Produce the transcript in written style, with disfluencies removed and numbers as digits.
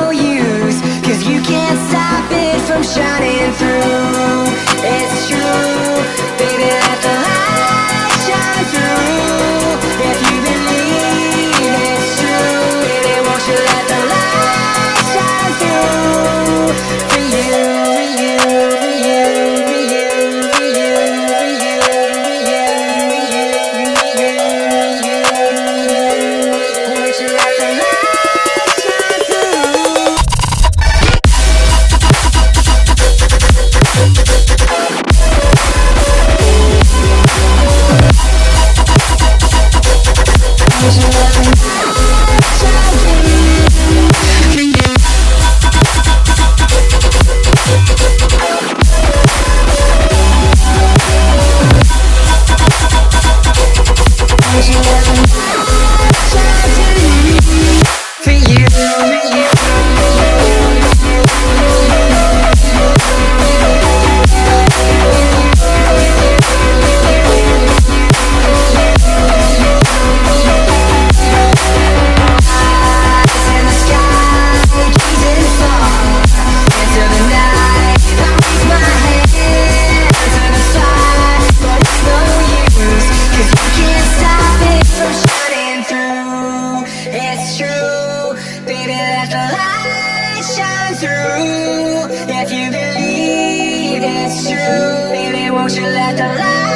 no use, 'cause you can't stop it from shining through. It's true, baby, let the light shine through. If you believe it's true, baby, won't you let the light shine through? For you, for you, for you, for you, for you, for you, for you, for you, for you, won't you let the light shine through? For you, for you. It's true, baby, let the light shine through. If you believe it's true, baby, won't you let the light